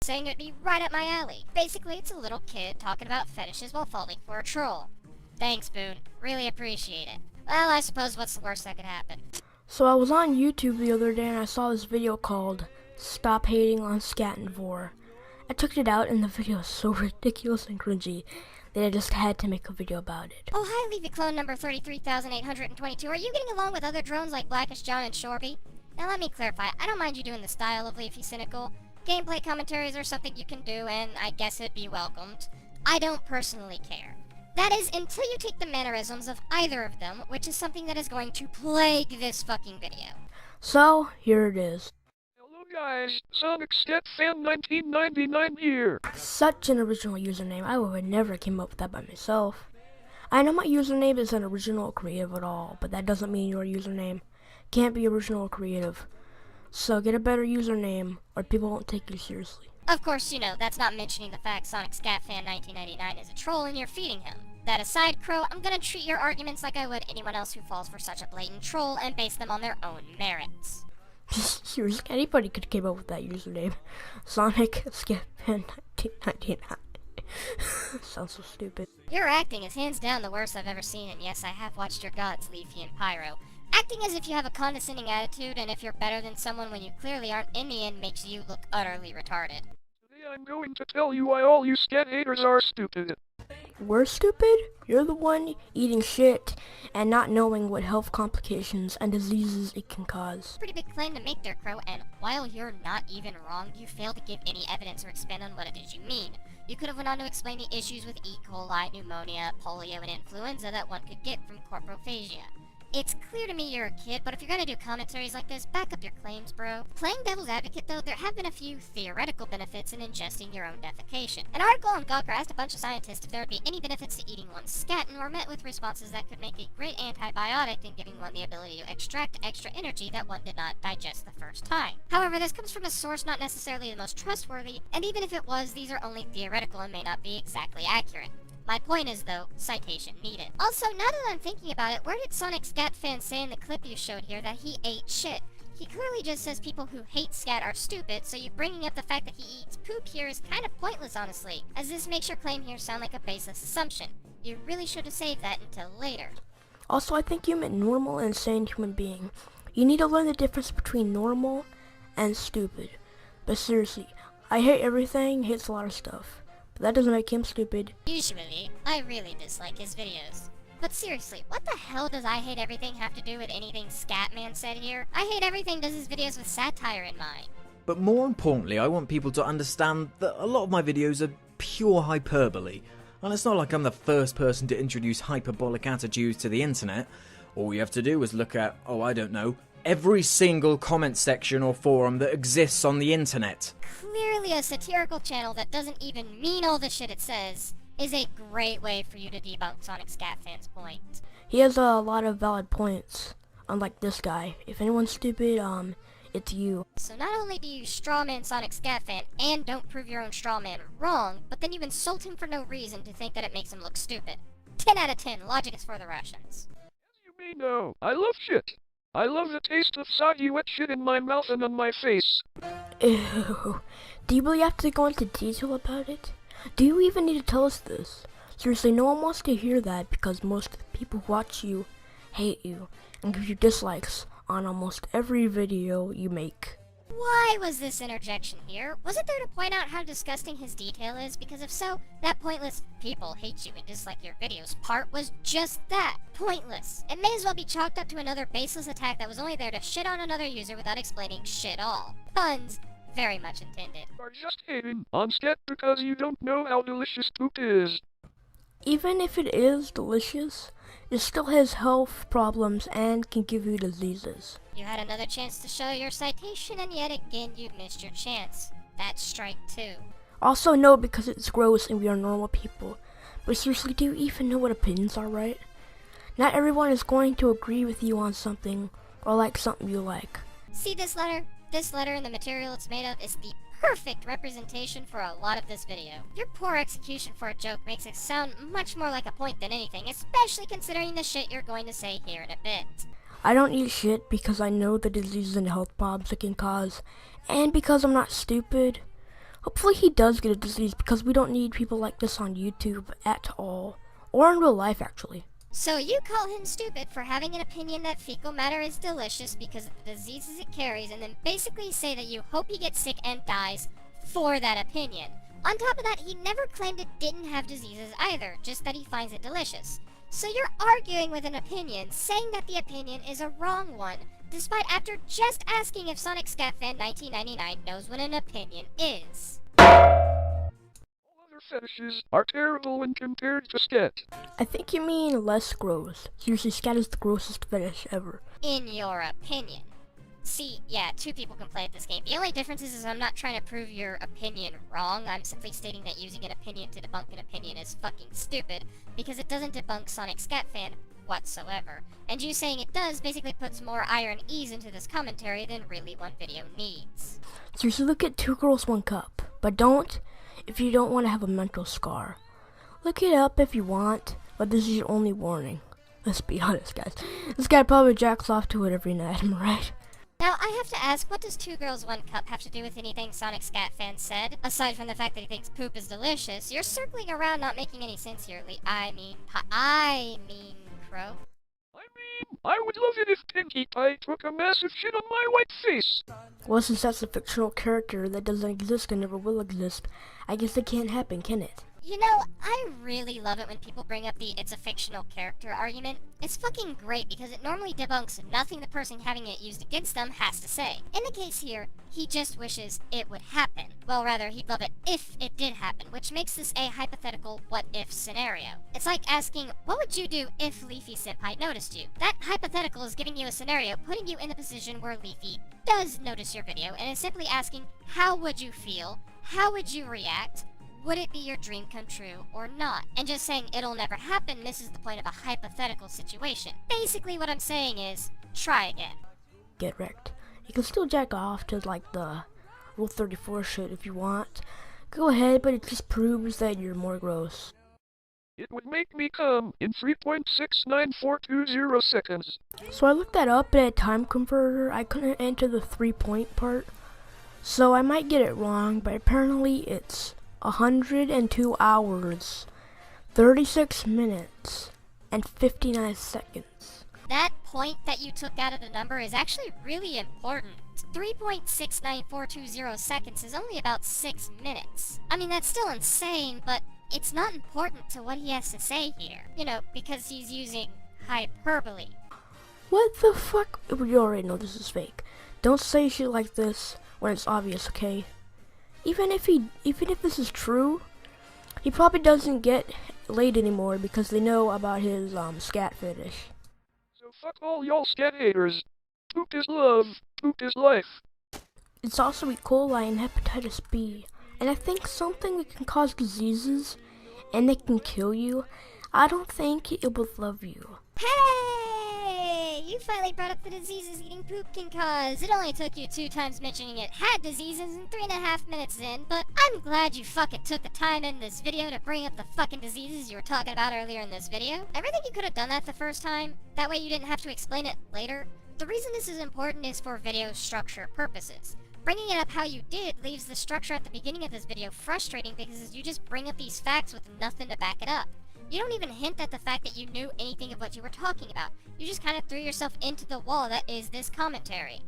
saying it'd be right up my alley. Basically, it's a little kid talking about fetishes while falling for a troll. Thanks, Boone. Really appreciate it. Well, I suppose what's the worst that could happen? So I was on YouTube the other day and I saw this video called Stop Hating on Scattenvore. I checked it out and the video is so ridiculous and cringy that I just had to make a video about it. Oh, hi, Leafy Clone number 33,822. Are you getting along with other drones like Blackish John and Shorby? Now let me clarify, I don't mind you doing the style of Leafy Cynical. Gameplay commentaries are something you can do, and I guess it'd be welcomed. I don't personally care. That is, until you take the mannerisms of either of them, which is something that is going to plague this fucking video. So, here it is. Hello guys, Sonic Scat Fan 1999 here. Such an original username. I would have never came up with that by myself. I know my username isn't original or creative at all, but that doesn't mean your username can't be original or creative. So get a better username, or people won't take you seriously. Of course, you know, that's not mentioning the fact Sonic Scat Fan 1999 is a troll and you're feeding him. That aside, Crow, I'm gonna treat your arguments like I would anyone else who falls for such a blatant troll and base them on their own merits. Seriously, anybody could have came up with that username. Sonic Scat Fan 1999. Sounds so stupid. Your acting is hands down the worst I've ever seen, and yes, I have watched your gods, Leafy and Pyro. Acting as if you have a condescending attitude, and if you're better than someone when you clearly aren't, in the end makes you look utterly retarded. Today I'm going to tell you why all you scat haters are stupid. We're stupid? You're the one eating shit and not knowing what health complications and diseases it can cause. Pretty big claim to make there, Crow, and while you're not even wrong, you fail to give any evidence or expand on what it is you mean. You could have went on to explain the issues with E. coli, pneumonia, polio, and influenza that one could get from corprophagia. It's clear to me you're a kid, but if you're gonna do commentaries like this, back up your claims, bro. Playing devil's advocate, though, there have been a few theoretical benefits in ingesting your own defecation. An article on Gawker asked a bunch of scientists if there would be any benefits to eating one's scat, and were met with responses that could make a great antibiotic in giving one the ability to extract extra energy that one did not digest the first time. However, this comes from a source not necessarily the most trustworthy, and even if it was, these are only theoretical and may not be exactly accurate. My point is, though, citation needed. Also, now that I'm thinking about it, where did Sonic Scat Fan say in the clip you showed here that he ate shit? He clearly just says people who hate scat are stupid, so you bringing up the fact that he eats poop here is kind of pointless, honestly, as this makes your claim here sound like a baseless assumption. You really should have saved that until later. Also, I think you meant normal and sane human being. You need to learn the difference between normal and stupid. But seriously, I hate everything, hates a lot of stuff. But that doesn't make him stupid. Usually, I really dislike his videos. But seriously, what the hell does I hate everything have to do with anything Scatman said here? I hate everything does his videos with satire in mind. But more importantly, I want people to understand that a lot of my videos are pure hyperbole. And it's not like I'm the first person to introduce hyperbolic attitudes to the internet. All you have to do is look at, oh I don't know, every single comment section or forum that exists on the internet. Clearly a satirical channel that doesn't even mean all the shit it says is a great way for you to debunk Sonic Scat Fan's point. He has a lot of valid points, unlike this guy. If anyone's stupid, it's you. So not only do you strawman Sonic Scat Fan and don't prove your own strawman wrong, but then you insult him for no reason to think that it makes him look stupid. 10 out of 10, logic is for the Russians. As you may know, I love shit. I love the taste of soggy wet shit in my mouth and on my face. Ew. Do you really have to go into detail about it? Do you even need to tell us this? Seriously, no one wants to hear that because most of the people who watch you hate you and give you dislikes on almost every video you make. Why was this interjection here? Was it there to point out how disgusting his detail is? Because if so, that pointless "people hate you and dislike your videos" part was just that, pointless. It may as well be chalked up to another baseless attack that was only there to shit on another user without explaining shit all. Puns very much intended. You are just hating on scat because you don't know how delicious poop is. Even if it is delicious, it still has health problems and can give you diseases. You had another chance to show your citation, and yet again you missed your chance. That's strike 2. Also, no, because it's gross and we are normal people. But seriously, do you even know what opinions are, right? Not everyone is going to agree with you on something or like something you like. See this letter? This letter and the material it's made of is the perfect representation for a lot of this video. Your poor execution for a joke makes it sound much more like a point than anything, especially considering the shit you're going to say here in a bit. I don't eat shit because I know the diseases and health problems it can cause, and because I'm not stupid. Hopefully he does get a disease because we don't need people like this on YouTube at all. Or in real life, actually. So you call him stupid for having an opinion that fecal matter is delicious because of the diseases it carries, and then basically say that you hope he gets sick and dies for that opinion. On top of that, he never claimed it didn't have diseases either, just that he finds it delicious. So you're arguing with an opinion, saying that the opinion is a wrong one, despite after just asking if Sonic Scatfan 1999 knows what an opinion is. All other fetishes are terrible when compared to scat. I think you mean less gross. Seriously, scat is the grossest fetish ever. In your opinion. See, yeah, two people can play at this game. The only difference is I'm not trying to prove your opinion wrong. I'm simply stating that using an opinion to debunk an opinion is fucking stupid, because it doesn't debunk Sonic Scatfan whatsoever. And you saying it does basically puts more ire and ease into this commentary than really one video needs. Seriously, look at Two Girls, One Cup. But don't if you don't want to have a mental scar. Look it up if you want, but this is your only warning. Let's be honest, guys. This guy probably jacks off to it every night, am I right? Now, I have to ask, what does Two Girls, One Cup have to do with anything Sonic Scatfan said? Aside from the fact that he thinks poop is delicious, you're circling around not making any sense here, I mean, Crow. I would love it if Pinkie Pie took a massive shit on my white face. Well, since that's a fictional character that doesn't exist and never will exist, I guess it can't happen, can it? You know, I really love it when people bring up the it's a fictional character argument. It's fucking great because it normally debunks nothing the person having it used against them has to say. In the case here, he just wishes it would happen. Well, rather, he'd love it if it did happen, which makes this a hypothetical what-if scenario. It's like asking, what would you do if Leafy Senpai noticed you? That hypothetical is giving you a scenario, putting you in the position where Leafy does notice your video, and is simply asking, how would you feel? How would you react? Would it be your dream come true or not? And just saying it'll never happen misses the point of a hypothetical situation. Basically what I'm saying is, try again. Get wrecked. You can still jack off to like the Rule 34 shit if you want. Go ahead, but it just proves that you're more gross. It would make me come in 3.69420 seconds. So I looked that up, and at time converter, I couldn't enter the 3-point part. So I might get it wrong, but apparently it's 102 hours, 36 minutes, and 59 seconds. That point that you took out of the number is actually really important. 3.69420 seconds is only about 6 minutes. I mean, that's still insane, but it's not important to what he has to say here. You know, because he's using hyperbole. What the fuck? You already know this is fake. Don't say shit like this when it's obvious, okay? Even if this is true, he probably doesn't get laid anymore because they know about his scat fetish. So fuck all y'all scat haters. Poop is love. Poop is life. It's also E. coli and hepatitis B, and I think something that can cause diseases and that can kill you. I don't think it would love you. Hey! You finally brought up the diseases eating poop can cause. It only took you 2 times mentioning it had diseases and 3.5 minutes in, but I'm glad you fucking took the time in this video to bring up the fucking diseases you were talking about earlier in this video. I really think you could have done that the first time. That way you didn't have to explain it later. The reason this is important is for video structure purposes. Bringing it up how you did leaves the structure at the beginning of this video frustrating because you just bring up these facts with nothing to back it up. You don't even hint at the fact that you knew anything of what you were talking about. You just kind of threw yourself into the wall that is this commentary.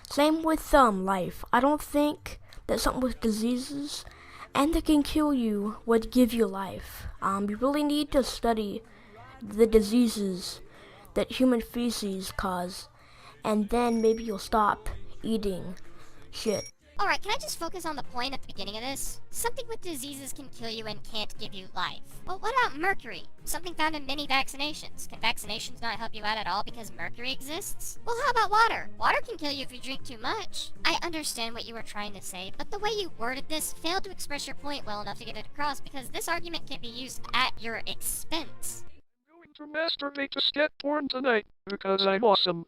Same with life. I don't think that something with diseases and that can kill you would give you life. You really need to study the diseases that human feces cause, and then maybe you'll stop eating shit. Alright, can I just focus on the point at the beginning of this? Something with diseases can kill you and can't give you life. Well, what about mercury? Something found in many vaccinations. Can vaccinations not help you out at all because mercury exists? Well, how about water? Water can kill you if you drink too much. I understand what you were trying to say, but the way you worded this failed to express your point well enough to get it across because this argument can be used at your expense. I'm going to masturbate to scat porn tonight because I'm awesome.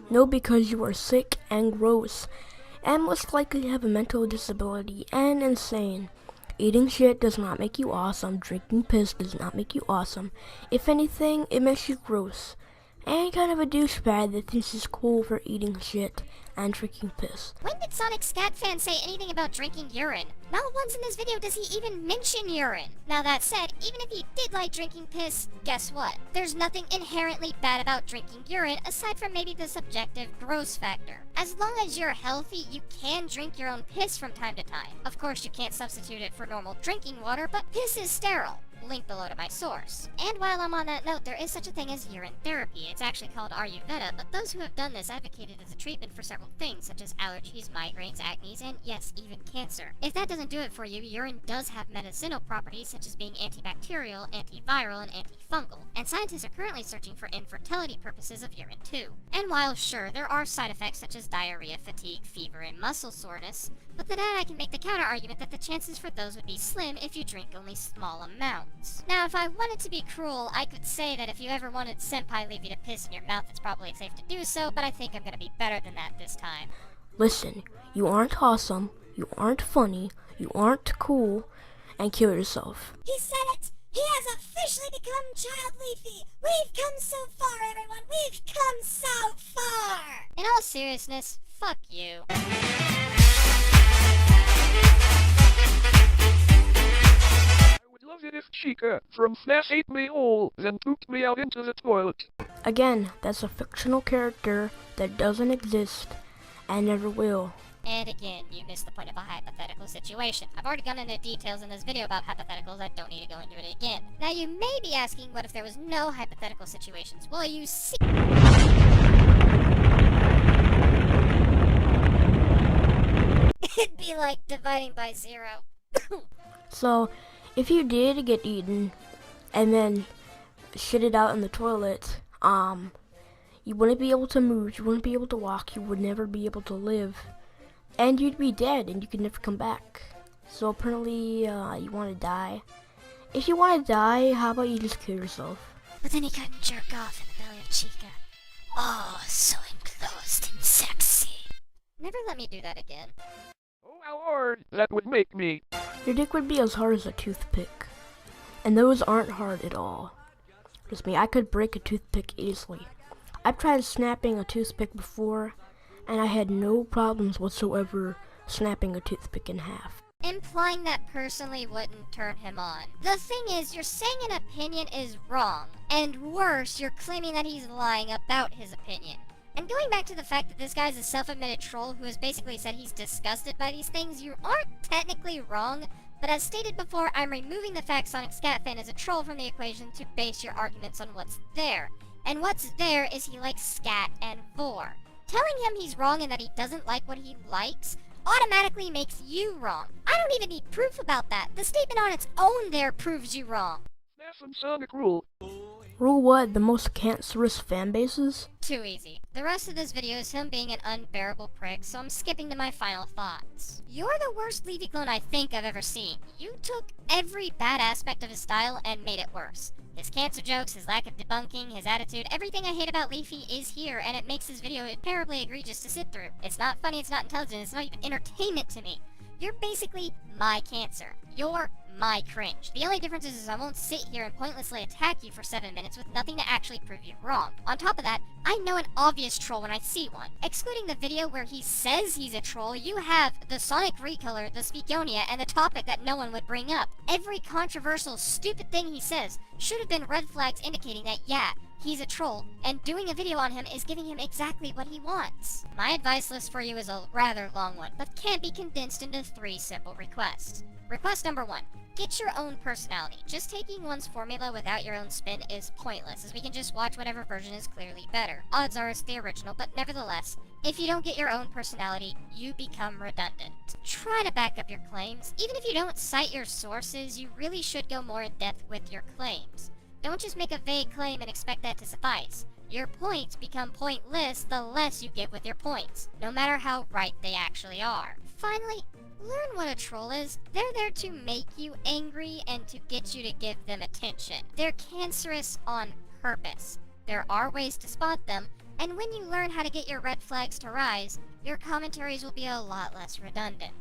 No, because you are sick and gross, and most likely have a mental disability and insane. Eating shit does not make you awesome. Drinking piss does not make you awesome. If anything, it makes you gross. and kind of a douchebag that thinks it's cool for eating shit and drinking piss. When did Sonic Scat Fan say anything about drinking urine? Not once in this video does he even mention urine. Now that said, even if he did like drinking piss, guess what? There's nothing inherently bad about drinking urine aside from maybe the subjective gross factor. As long as you're healthy, you can drink your own piss from time to time. Of course, you can't substitute it for normal drinking water, but piss is sterile. Link below to my source. And while I'm on that note, there is such a thing as urine therapy. It's actually called Ayurveda, but those who have done this advocate it as a treatment for several things, such as allergies, migraines, acne, and yes, even cancer. If that doesn't do it for you, urine does have medicinal properties such as being antibacterial, antiviral, and antifungal. And scientists are currently searching for infertility purposes of urine too. And while sure, there are side effects such as diarrhea, fatigue, fever, and muscle soreness, but to that I can make the counter argument that the chances for those would be slim if you drink only small amounts. Now, if I wanted to be cruel, I could say that if you ever wanted Senpai Leafy to piss in your mouth, it's probably safe to do so, but I think I'm gonna be better than that this time. Listen, you aren't awesome, you aren't funny, you aren't cool, and kill yourself. He said it! He has officially become Child Leafy! We've come so far, everyone! We've come so far! In all seriousness, fuck you. I would love it if Chica from Smash ate me whole, then pooped me out into the toilet. Again, that's a fictional character that doesn't exist and never will. And again, you missed the point of a hypothetical situation. I've already gone into details in this video about hypotheticals, I don't need to go into it again. Now you may be asking, what if there was no hypothetical situations? Well, you see... It'd be like dividing by 0. So, if you did get eaten and then shit it out in the toilet, you wouldn't be able to move, you wouldn't be able to walk, you would never be able to live, and you'd be dead and you could never come back. So apparently, you want to die. If you want to die, how about you just kill yourself? But then he couldn't jerk off in the belly of Chica. Oh, so enclosed and sexy. Never let me do that again. Oh, how hard that would make me. Your dick would be as hard as a toothpick. And those aren't hard at all. Trust me, I could break a toothpick easily. I've tried snapping a toothpick before, and I had no problems whatsoever snapping a toothpick in half. Implying that personally wouldn't turn him on. The thing is, you're saying an opinion is wrong, and worse, you're claiming that he's lying about his opinion. And going back to the fact that this guy's a self-admitted troll who has basically said he's disgusted by these things, you aren't technically wrong, but as stated before, I'm removing the fact Sonic Scatfan is a troll from the equation to base your arguments on what's there. And what's there is he likes scat and vor. Telling him he's wrong and that he doesn't like what he likes automatically makes you wrong. I don't even need proof about that. The statement on its own there proves you wrong. That's some Sonic rule. Rule what? The most cancerous fan bases? Too easy. The rest of this video is him being an unbearable prick, so I'm skipping to my final thoughts. You're the worst Leafy clone I think I've ever seen. You took every bad aspect of his style and made it worse. His cancer jokes, his lack of debunking, his attitude, everything I hate about Leafy is here, and it makes his video terribly egregious to sit through. It's not funny, it's not intelligent, it's not even entertainment to me. You're basically my cancer. You're my cringe. The only difference is I won't sit here and pointlessly attack you for 7 minutes with nothing to actually prove you wrong. On top of that, I know an obvious troll when I see one. Excluding the video where he says he's a troll, you have the Sonic Recolor, the Speakonia, and the topic that no one would bring up. Every controversial, stupid thing he says should have been red flags indicating that, yeah, he's a troll, and doing a video on him is giving him exactly what he wants. My advice list for you is a rather long one, but can be condensed into 3 simple requests. Request number 1. Get your own personality. Just taking one's formula without your own spin is pointless, as we can just watch whatever version is clearly better. Odds are it's the original, but nevertheless, if you don't get your own personality, you become redundant. Try to back up your claims. Even if you don't cite your sources, you really should go more in depth with your claims. Don't just make a vague claim and expect that to suffice. Your points become pointless the less you get with your points, no matter how right they actually are. Finally, learn what a troll is. They're there to make you angry and to get you to give them attention. They're cancerous on purpose. There are ways to spot them, and when you learn how to get your red flags to rise, your commentaries will be a lot less redundant.